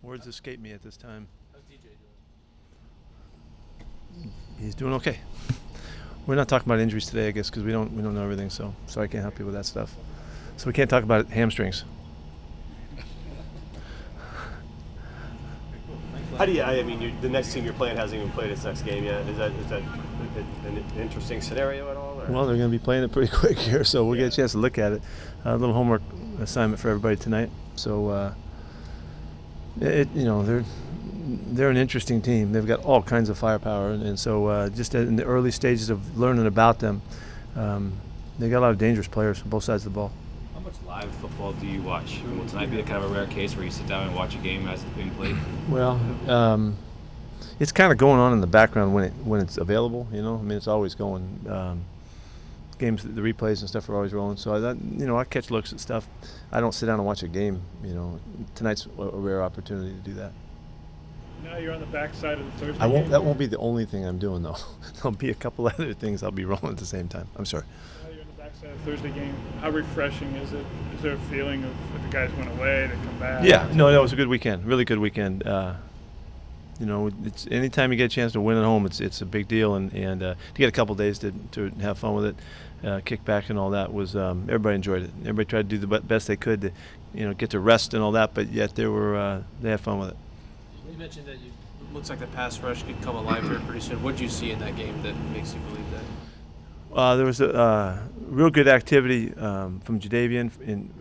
Words escape me at this time. How's DJ doing? He's doing okay. We're not talking about injuries today, I guess, because we don't know everything. So sorry, I can't help you with that stuff. So we can't talk about hamstrings. How do you? I mean, the next team you're playing hasn't even played its next game yet. Is that an interesting scenario at all? Or? Well, they're going to be playing it pretty quick here, so we'll get a chance to look at it. A little homework assignment for everybody tonight. So, they're an interesting team. They've got all kinds of firepower, and so just in the early stages of learning about them, they got a lot of dangerous players on both sides of the ball. How much live football do you watch? Will tonight be kind of a rare case where you sit down and watch a game as it's being played? Well, it's kind of going on in the background when it's available. It's always going. Games, the replays and stuff are always rolling. So I catch looks at stuff. I don't sit down and watch a game. Tonight's a rare opportunity to do that. Now you're on the backside of the Thursday game. That won't be the only thing I'm doing though. There'll be a couple other things I'll be rolling at the same time. I'm sorry. Now you're on the backside of the Thursday game. How refreshing is it? Is there a feeling of if the guys went away to come back? Yeah, no, it was a good weekend. Really good weekend. It's anytime you get a chance to win at home, it's a big deal, and to get a couple days to have fun with it, kick back and all that was everybody enjoyed it. Everybody tried to do the best they could to get to rest and all that, but yet they had fun with it. You mentioned that it looks like the pass rush could come alive here pretty soon. What did you see in that game that makes you believe that? There was a real good activity from Jadeveon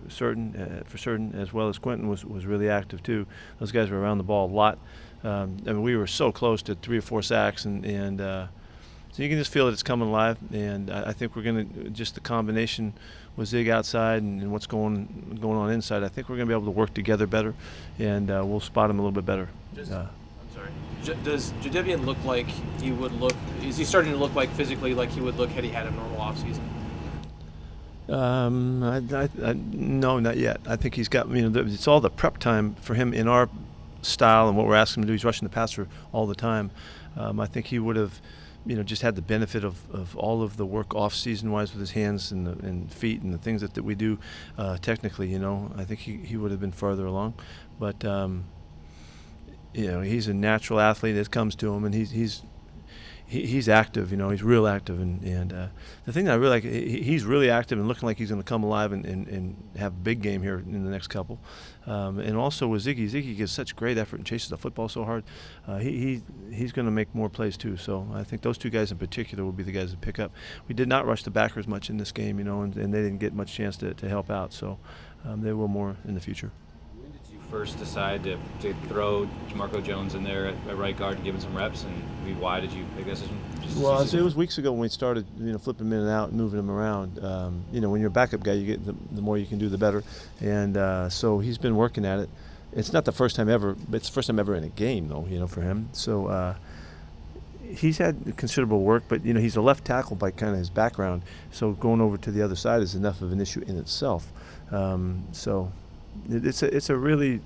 for certain, as well as Quentin was really active too. Those guys were around the ball a lot. We were so close to 3 or 4 sacks, and so you can just feel that it's coming alive. And I think we're going to just the combination with Zig outside and what's going on inside. I think we're going to be able to work together better, and we'll spot him a little bit better. I'm sorry. Does Jadeveon look like he would look? Is he starting to look like physically like he would look had he had a normal offseason? No, not yet. I think he's got. It's all the prep time for him in our style and what we're asking him to do. He's rushing the passer all the time. I think he would have, just had the benefit of all of the work off season wise with his hands and feet and the things that we do technically. I think he would have been further along, but he's a natural athlete. It comes to him, and he's active. He's real active, and the thing that I really like, he's really active and looking like he's going to come alive and have a big game here in the next couple. And also with Ziggy gives such great effort and chases the football so hard. He's going to make more plays too. So I think those two guys in particular will be the guys to pick up. We did not rush the backers much in this game, and they didn't get much chance to help out. So they will more in the future. First decide to throw Jamarco Jones in there at right guard and give him some reps, and why did you make that decision? Well, it was weeks ago when we started, flipping him in and out and moving him around. When you're a backup guy, you get the more you can do, the better. And so he's been working at it. It's not the first time ever, but it's the first time ever in a game, though, for him. So he's had considerable work, but he's a left tackle by kind of his background. So going over to the other side is enough of an issue in itself. So. It's a really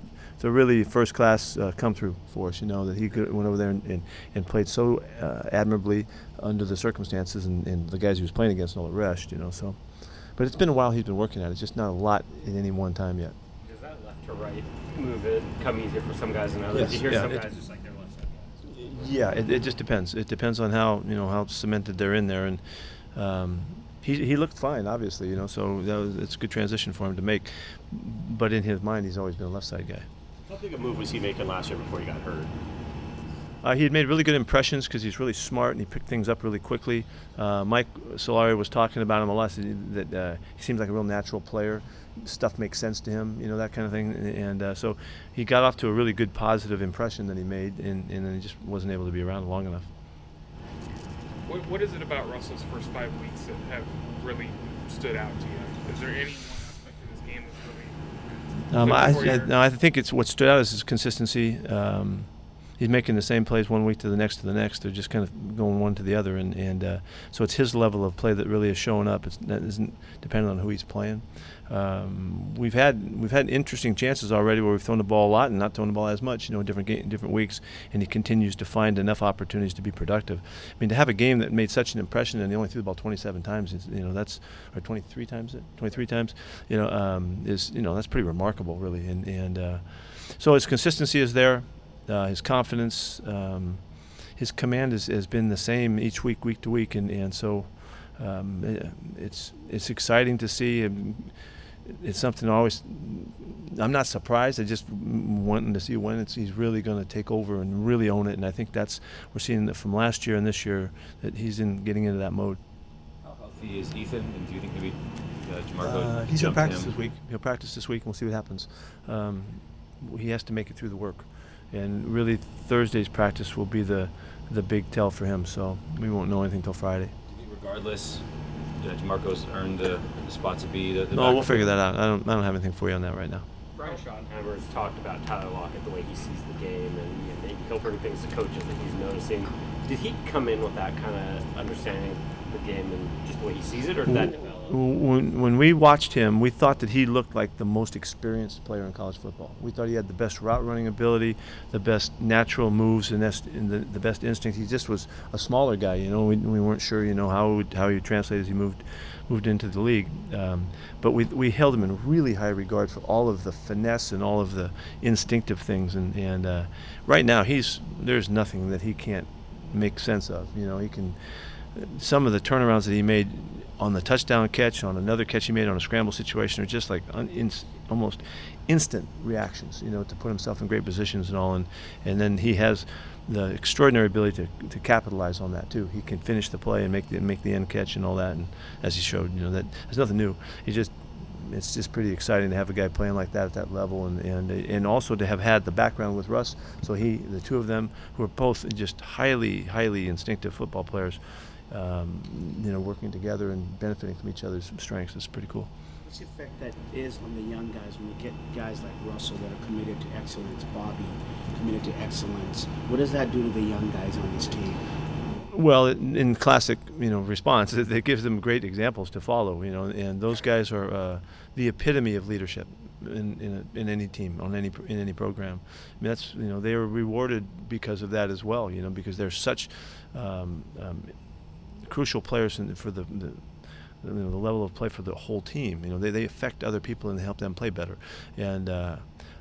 first class come through for us. That he went over there and played so admirably under the circumstances and the guys he was playing against and all the rest. So, but it's been a while he's been working at it. Just not a lot at any one time yet. Does that left to right move it come easier for some guys than others? Yes. You hear Yeah, some guys just like their left side. Yeah, it just depends. It depends on how cemented they're in there, and he looked fine, obviously, so it's a good transition for him to make. But in his mind, he's always been a left side guy. How big a move was he making last year before he got hurt? He had made really good impressions because he's really smart and he picked things up really quickly. Mike Solari was talking about him a lot, that he seems like a real natural player. Stuff makes sense to him, that kind of thing. And so he got off to a really good positive impression that he made, and then he just wasn't able to be around long enough. What is it about Russell's first 5 weeks that have really stood out to you? Is there any one aspect of his game that's really? I think it's what stood out is his consistency. He's making the same plays one week to the next. They're just kind of going one to the other, and so it's his level of play that really is showing up. That isn't dependent on who he's playing. We've had interesting chances already where we've thrown the ball a lot and not thrown the ball as much, different weeks, and he continues to find enough opportunities to be productive. I mean, to have a game that made such an impression and he only threw the ball 27 times, that's or 23 times, is that's pretty remarkable, really, and so his consistency is there, his confidence, his command has been the same each week to week, and so it's exciting to see. It's something I'm not surprised. I just wanting to see when he's really going to take over and really own it. And I think we're seeing that from last year and this year that he's getting into that mode. How healthy is Ethan, and do you think maybe DeMarco He's in jumped practice him? this week. He'll practice this week, and we'll see what happens. He has to make it through the work, and really Thursday's practice will be the big tell for him. So we won't know anything till Friday. Do you think regardless, DeMarco's earned the spot to be the No, we'll figure that out. I don't have anything for you on that right now. Brian Schottenheimer's talked about Tyler Lockett, the way he sees the game, and maybe he'll bring things to coaches that he's noticing. Did he come in with that kind of understanding of the game and just the way he sees it, or did that develop? When we watched him, we thought that he looked like the most experienced player in college football. We thought he had the best route running ability, the best natural moves, and the best instinct. He just was a smaller guy, you know. We weren't sure, you know, how he would translate as he moved into the league. But we held him in really high regard for all of the finesse and all of the instinctive things. And right now, there's nothing that he can't make sense of. You know, he can. Some of the turnarounds that he made on the touchdown catch, on another catch he made on a scramble situation, are just like almost instant reactions, you know, to put himself in great positions and all. And then he has the extraordinary ability to capitalize on that too. He can finish the play and make the end catch and all that. And as he showed, you know, that there's nothing new. It's just pretty exciting to have a guy playing like that at that level, and also to have had the background with Russ. So the two of them, who are both just highly instinctive football players, you know, working together and benefiting from each other's strengths is pretty cool. What's the effect that is on the young guys when you get guys like Russell that are committed to excellence, Bobby committed to excellence? What does that do to the young guys on this team? Well, in classic, you know, response, it gives them great examples to follow, you know, and those guys are the epitome of leadership in any team, in any program. I mean, that's, you know, they are rewarded because of that as well, you know, because they're such crucial players for the you know, the level of play for the whole team. You know, they affect other people and help them play better. And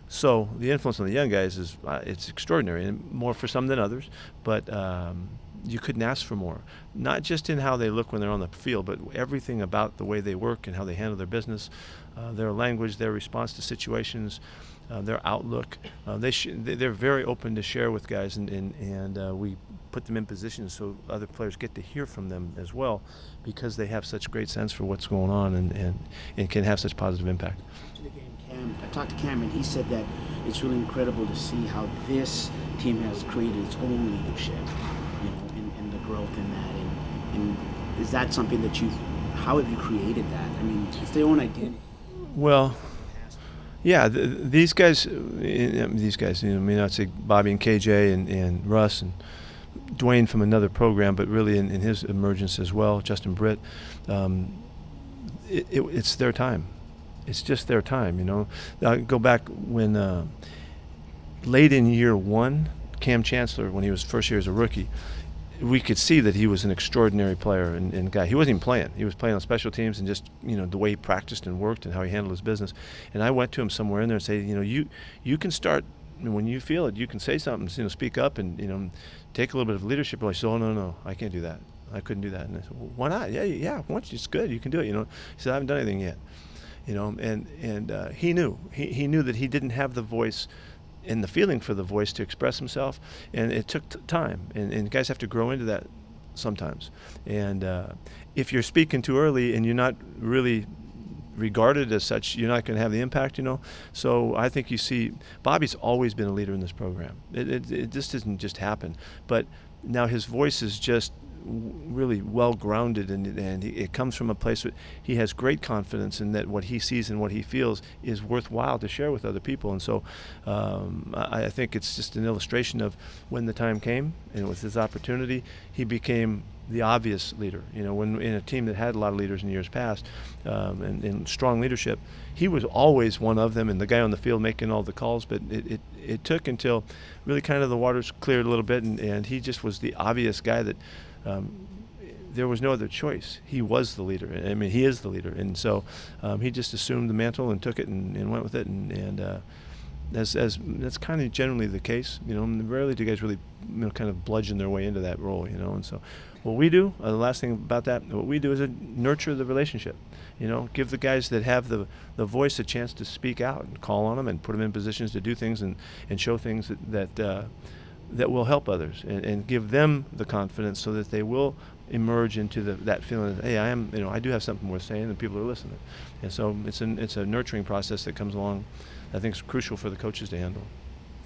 so the influence on the young guys is it's extraordinary, and more for some than others. But you couldn't ask for more. Not just in how they look when they're on the field, but everything about the way they work and how they handle their business, their language, their response to situations, their outlook. They're very open to share with guys, and we put them in positions so other players get to hear from them as well, because they have such great sense for what's going on and can have such positive impact. After the game, I talked to Cam, and he said that it's really incredible to see how this team has created its own leadership, you know, and the growth in that. And is that something that how have you created that? I mean, it's their own identity. Well, yeah, these guys, you know, I mean, I'd say Bobby and KJ and Russ and Dwayne from another program, but really in his emergence as well, Justin Britt, it's their time. It's just their time, you know. Go back when late in year one, Cam Chancellor, when he was first year as a rookie, we could see that he was an extraordinary player and guy. He wasn't even playing. He was playing on special teams, and just, you know, the way he practiced and worked and how he handled his business. And I went to him somewhere in there and say, you know, you can start, when you feel it, you can say something, you know, speak up and, you know, take a little bit of leadership. He said, oh, no, I can't do that. I couldn't do that. And I said, well, why not? Yeah, once it's good, you can do it, you know. He said, I haven't done anything yet, you know. And he knew. He knew that he didn't have the voice and the feeling for the voice to express himself, and it took time, and guys have to grow into that sometimes. And if you're speaking too early and you're not really regarded as such, you're not going to have the impact, you know. So I think you see Bobby's always been a leader in this program. It just doesn't just happen, but now his voice is just really well grounded, and it comes from a place where he has great confidence in that what he sees and what he feels is worthwhile to share with other people. And so I think it's just an illustration of when the time came and it was his opportunity, he became the obvious leader. You know, when in a team that had a lot of leaders in years past, and strong leadership, he was always one of them and the guy on the field making all the calls. But it took until really kind of the waters cleared a little bit, and he just was the obvious guy that there was no other choice. He was the leader. I mean, he is the leader, and so he just assumed the mantle and took it and went with it, and as that's kind of generally the case. And rarely do guys really kind of bludgeon their way into that role. And so what we do, the last thing about that, what we do is nurture the relationship. Give the guys that have the voice a chance to speak out and call on them and put them in positions to do things and show things that will help others and give them the confidence so that they will emerge into that feeling that, hey, I do have something worth saying and people are listening. And so it's a nurturing process that comes along. I think it's crucial for the coaches to handle.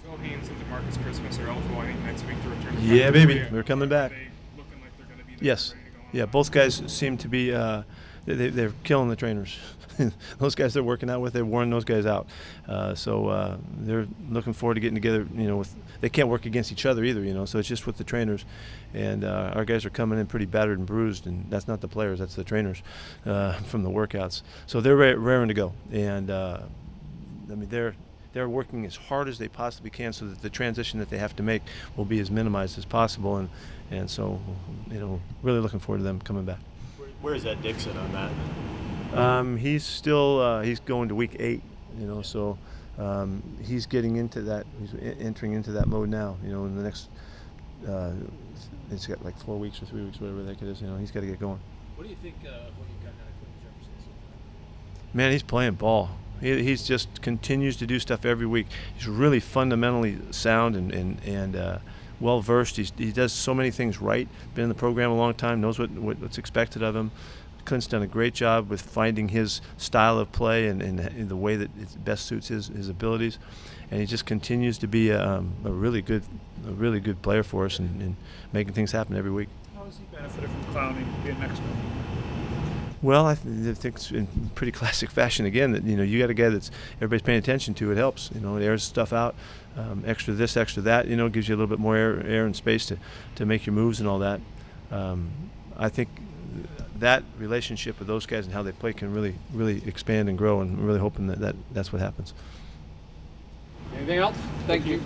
Phil Haynes and DeMarcus Christmas are eligible, I think, next week to return. Yeah, baby, they're coming back. Are they looking like they're going to be there, Yes. ready to go on? Yeah, both guys seem to be they're killing the trainers. Those guys they're working out with, they've worn those guys out. So they're looking forward to getting together. They can't work against each other either. So it's just with the trainers. And our guys are coming in pretty battered and bruised, and that's not the players, that's the trainers from the workouts. So they're raring to go. And they're working as hard as they possibly can so that the transition that they have to make will be as minimized as possible. And so really looking forward to them coming back. Where is that Dixon on that? He's still he's going to week 8, so he's getting into that. He's entering into that mode now. In the next, it's got like 4 weeks or 3 weeks, whatever that is. He's got to get going. What do you think of what you've got out of Quentin Jefferson so far? Man, he's playing ball. He's just continues to do stuff every week. He's really fundamentally sound and well versed. He does so many things right. Been in the program a long time. Knows what's expected of him. Clint's done a great job with finding his style of play and the way that it best suits his abilities, and he just continues to be a really good player for us and making things happen every week. How has he benefited from Clowney being next to him? Well, I think it's in pretty classic fashion again that you got a guy that's everybody's paying attention to. It helps. It airs stuff out, extra this, extra that. Gives you a little bit more air and space to make your moves and all that. I think that relationship with those guys and how they play can really expand and grow, and I'm really hoping that's what happens. Anything else? Thank you.